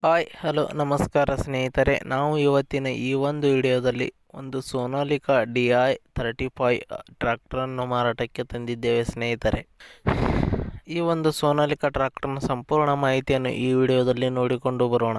Hi hello ನಮಸ್ಕಾರ ಸ್ನೇಹಿತರೆ, ನಾವು ಇವತ್ತಿನ ಈ ಒಂದು ವಿಡಿಯೋದಲ್ಲಿ ಒಂದು ಸೋನಾಲಿಕಾ DI 35 ಟ್ರ್ಯಾಕ್ಟರನ್ನು ಮಾರಾಟಕ್ಕೆ ತಂದಿದ್ದೇವೆ ಸ್ನೇಹಿತರೆ. ಈ ಒಂದು ಸೋನಾಲಿಕಾ ಟ್ರ್ಯಾಕ್ಟರ್ನ ಸಂಪೂರ್ಣ ಮಾಹಿತಿಯನ್ನು ಈ ವಿಡಿಯೋದಲ್ಲಿ ನೋಡಿಕೊಂಡು ಬರೋಣ.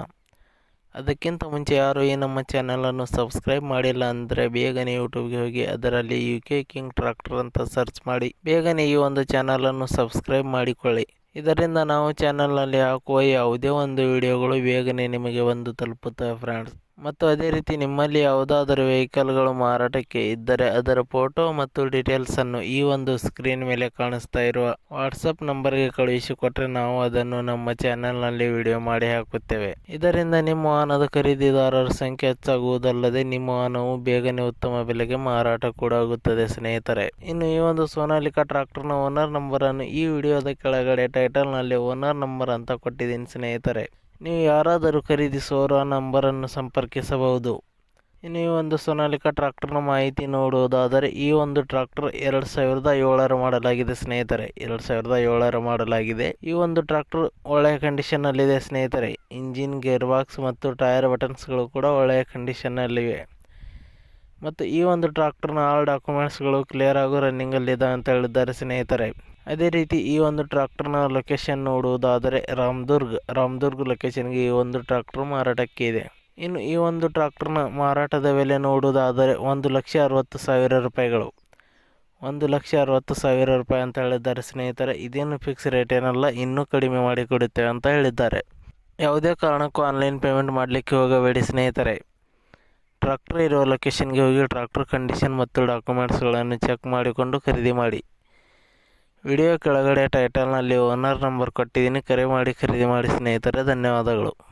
ಅದಕ್ಕಿಂತ ಮುಂಚೆ ಯಾರು ಈ ನಮ್ಮ ಚಾನಲನ್ನು ಸಬ್ಸ್ಕ್ರೈಬ್ ಮಾಡಿಲ್ಲ ಅಂದರೆ ಬೇಗನೆ ಯೂಟ್ಯೂಬ್ಗೆ ಹೋಗಿ ಅದರಲ್ಲಿ UK ಕಿಂಗ್ ಟ್ರ್ಯಾಕ್ಟರ್ ಅಂತ ಸರ್ಚ್ ಮಾಡಿ ಬೇಗನೆ ಈ ಒಂದು ಚಾನಲನ್ನು ಸಬ್ಸ್ಕ್ರೈಬ್ ಮಾಡಿಕೊಳ್ಳಿ. ಇದರಿಂದ ನಾವು ಚಾನಲ್ನಲ್ಲಿ ಹಾಕುವ ಯಾವುದೇ ಒಂದು ವಿಡಿಯೋಗಳು ಬೇಗನೆ ನಿಮಗೆ ಬಂದು ತಲುಪುತ್ತವೆ ಫ್ರೆಂಡ್ಸ್. ಮತ್ತು ಅದೇ ರೀತಿ ನಿಮ್ಮಲ್ಲಿ ಯಾವುದಾದರೂ ವೆಹಿಕಲ್ಗಳು ಮಾರಾಟಕ್ಕೆ ಇದ್ದರೆ ಅದರ ಫೋಟೋ ಮತ್ತು ಡೀಟೇಲ್ಸನ್ನು ಈ ಒಂದು ಸ್ಕ್ರೀನ್ ಮೇಲೆ ಕಾಣಿಸ್ತಾ ಇರುವ ವಾಟ್ಸಪ್ ನಂಬರ್ಗೆ ಕಳುಹಿಸಿಕೊಟ್ಟರೆ ನಾವು ಅದನ್ನು ನಮ್ಮ ಚಾನಲ್ನಲ್ಲಿ ವಿಡಿಯೋ ಮಾಡಿ ಹಾಕುತ್ತೇವೆ. ಇದರಿಂದ ನಿಮ್ಮ ವಾಹನದ ಖರೀದಿದಾರರ ಸಂಖ್ಯೆ ಹೆಚ್ಚಾಗುವುದಲ್ಲದೆ ನಿಮ್ಮ ವಾಹನವು ಬೇಗನೆ ಉತ್ತಮ ಬೆಲೆಗೆ ಮಾರಾಟ ಕೂಡ ಆಗುತ್ತದೆ ಸ್ನೇಹಿತರೆ. ಇನ್ನು ಈ ಒಂದು ಸೋನಾಲಿಕಾ ಟ್ರ್ಯಾಕ್ಟರ್ನ ಓನರ್ ನಂಬರನ್ನು ಈ ವಿಡಿಯೋದ ಕೆಳಗಡೆ ಟೈಟಲ್ನಲ್ಲಿ ಓನರ್ ನಂಬರ್ ಅಂತ ಕೊಟ್ಟಿದ್ದೀನಿ ಸ್ನೇಹಿತರೆ. ನೀವು ಯಾರಾದರೂ ಖರೀದಿಸುವವರು ಆ ನಂಬರನ್ನು ಸಂಪರ್ಕಿಸಬಹುದು. ಇನ್ನು ಈ ಒಂದು ಸೋನಾಲಿಕಾ ಟ್ರ್ಯಾಕ್ಟರ್ನ ಮಾಹಿತಿ ನೋಡುವುದಾದರೆ ಈ ಒಂದು ಟ್ರ್ಯಾಕ್ಟರ್ 2007 ಮಾಡಲಾಗಿದೆ ಸ್ನೇಹಿತರೆ. 2007 ಮಾಡಲಾಗಿದೆ. ಈ ಒಂದು ಟ್ರ್ಯಾಕ್ಟರ್ ಒಳ್ಳೆಯ ಕಂಡೀಷನ್ನಲ್ಲಿದೆ ಸ್ನೇಹಿತರೆ. ಇಂಜಿನ್, ಗೇರ್ ಬಾಕ್ಸ್ ಮತ್ತು ಟೈರ್ ಬಟನ್ಸ್ಗಳು ಕೂಡ ಒಳ್ಳೆಯ ಕಂಡೀಷನ್ನಲ್ಲಿವೆ. ಮತ್ತು ಈ ಒಂದು ಟ್ರ್ಯಾಕ್ಟರ್ನ ಆಲ್ ಡಾಕ್ಯುಮೆಂಟ್ಸ್ಗಳು ಕ್ಲಿಯರ್ ಹಾಗೂ ರನ್ನಿಂಗಲ್ಲಿದೆ ಅಂತ ಹೇಳಿದ್ದಾರೆ ಸ್ನೇಹಿತರೆ. ಅದೇ ರೀತಿ ಈ ಒಂದು ಟ್ರ್ಯಾಕ್ಟರ್ನ ಲೊಕೇಶನ್ ನೋಡುವುದಾದರೆ ರಾಮದುರ್ಗ್ ಲೊಕೇಶನ್ಗೆ ಈ ಒಂದು ಟ್ರ್ಯಾಕ್ಟರ್ ಮಾರಾಟಕ್ಕೆ ಇದೆ. ಇನ್ನು ಈ ಒಂದು ಟ್ರ್ಯಾಕ್ಟರ್ನ ಮಾರಾಟದ ಬೆಲೆ ನೋಡುವುದಾದರೆ 1,60,000 ರೂಪಾಯಿಗಳು. 1,60,000 ರೂಪಾಯಿ ಅಂತ ಹೇಳಿದ್ದಾರೆ ಸ್ನೇಹಿತರೆ. ಇದೇನು ಫಿಕ್ಸ್ ರೇಟ್ ಏನಲ್ಲ, ಇನ್ನೂ ಕಡಿಮೆ ಮಾಡಿ ಕೊಡುತ್ತೇವೆ ಅಂತ ಹೇಳಿದ್ದಾರೆ. ಯಾವುದೇ ಕಾರಣಕ್ಕೂ ಆನ್ಲೈನ್ ಪೇಮೆಂಟ್ ಮಾಡಲಿಕ್ಕೆ ಹೋಗಬೇಡಿ ಸ್ನೇಹಿತರೆ. ಟ್ರ್ಯಾಕ್ಟರ್ ಇರುವ ಲೊಕೇಶನ್ಗೆ ಹೋಗಿ ಟ್ರ್ಯಾಕ್ಟರ್ ಕಂಡೀಷನ್ ಮತ್ತು ಡಾಕ್ಯುಮೆಂಟ್ಸ್ಗಳನ್ನು ಚೆಕ್ ಮಾಡಿಕೊಂಡು ಖರೀದಿ ಮಾಡಿ. ವಿಡಿಯೋ ಕೆಳಗಡೆ ಟೈಟಲ್ನಲ್ಲಿ ಓನರ್ ನಂಬರ್ ಕೊಟ್ಟಿದ್ದೀನಿ, ಕರೆ ಮಾಡಿ ಖರೀದಿ ಮಾಡಿ ಸ್ನೇಹಿತರೆ. ಧನ್ಯವಾದಗಳು.